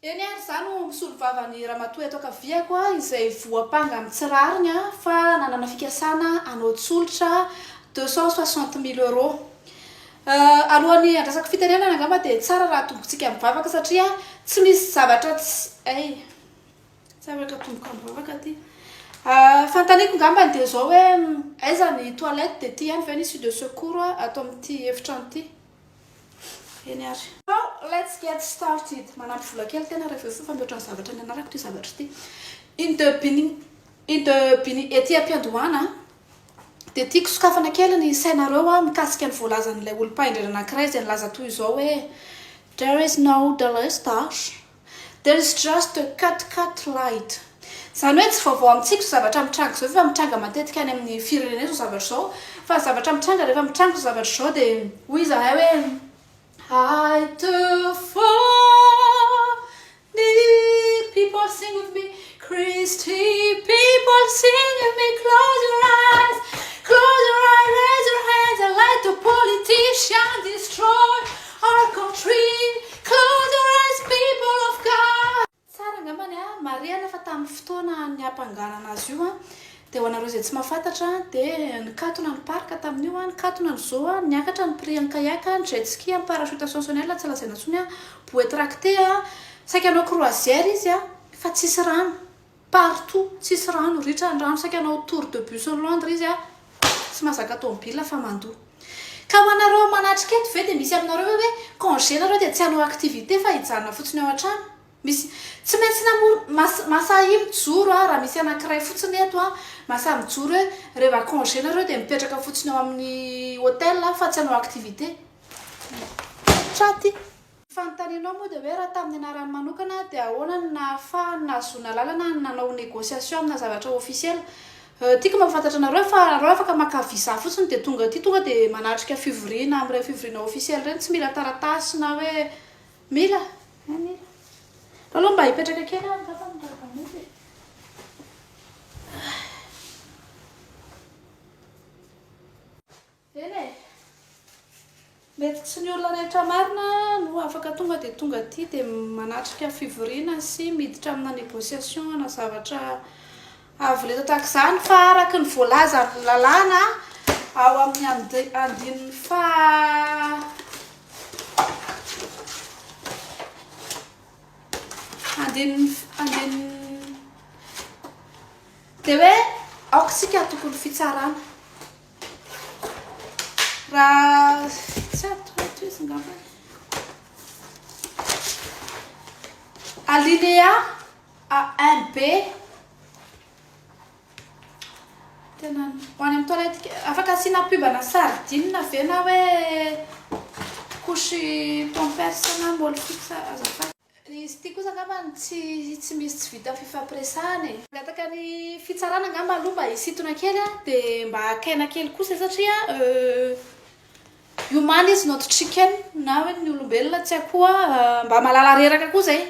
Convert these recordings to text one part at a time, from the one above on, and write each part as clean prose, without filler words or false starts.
Eny ary zany misolo vavany ramatoa eto ankaviako a izay voapanga amin'ny tsirariny a fa nanana fikasana anaotsolotra 260 000 €. Alohan'ny andrasako fitenenana angamba dia tsara raha tombotsika mivavaka satria tsy misy zavatra zavatra tomboka mivavaka ty. Fanontaniako ngambany dia zao hoe aiza ny toilette dia ty ihany ve nisy de secours atao amin'ity efitrano ty. Eny ary. So let's get started. Manampy vola kely tena rehefa fampiatra ny zavatra ny anarako ty zavatra ty. Iny de bini ety am-piandohana dia tiako sokafana kely ny sainareo a mikasika ny voalazan'ilay olo-paindrina anankiray izay nilaza toy izao hoe there is no délestage, there is just a cut light. Zany hoe tsy vaovao amintsika zavatra mitranga zao fa mitranga matetika any amin'ny firenena zao zavatra zao fa zavatra mitranga rehefa mitranga zavatra zao dia hoy izahay hoe I to fall, people sing with me, Christy, people sing with me, close your eyes, raise your hands and let the politician destroy our country, close your eyes, people of God. Tsara ngambany a, mariana fa tamin'ny fotoana ny ampanganana azy io a, dia ho anareo izay tsy mahafantatra dia nikatona ny parka tamin'io a, nikatona ny zoo a, niakatra ny Priyanka Yaka, ny jet ski, ny parachute ascensionnel tsy lazaina intsony a, bouée tractée a, saika hanao croisière izy a, fa tsisy rano partout, tsisy rano, ritra ny rano, saika hanao tour de bus en Londres izy a, tsy mahazaka tomobile fa mandoa. Ka ho anareo manatrika eto ve dia misy aminareo hoe congé nareo dia tsy hanao activité fa hijanona fotsiny ao an-trano. Misy tsy maintsy masahy mijoro a, raha misy anankiray fotsiny eto a, masahy mijoro hoe rehefa congé nareo dia mipetraka fotsiny ao amin'ny hôtel fa tsy hanao activité. Traty. Fanontanianao moa dia hoe raha tamin'ny anarany manokana dia ahoana ny nahafahany nahazoana lalana nanao négociation amina zavatra officiel. Tiako mahafantatra anareo fa nareo afaka maka visa fotsiny dia tonga dia manatrika fivoriana amin'ireny fivoriana officiel ireny, tsy mila taratasy na hoe mila. Aloha mba hipetraka kely a, eny e, mety tsy ny olona rehetra marina no afaka tonga dia manatrika fivoriana sy miditra amina négociation na zavatra avo leta tahaka izany fa araka ny voalaza ny lalàna ao amin'ny andininy dia hoe aokisika tokony fitsarana raha tsy ato izy ngamba alinéa A1B tena ho any amin'ny toilette afaka asiana pubana sardine ve na hoe couche pampers na moly fixe azafady. Izy ity kosa ngamba tsy misy tsy vita fifampiresahana e. Gataka ny fitsarana ngamba aloha mba hisintona kely a dia mba hakaina kely kosa satria human is not chicken na hoe ny olombelona tsy akoha, mba malala reraka koa zay,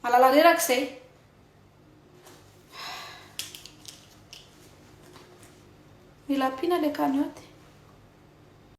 malala reraka zay. Mila ampiana le kanioty.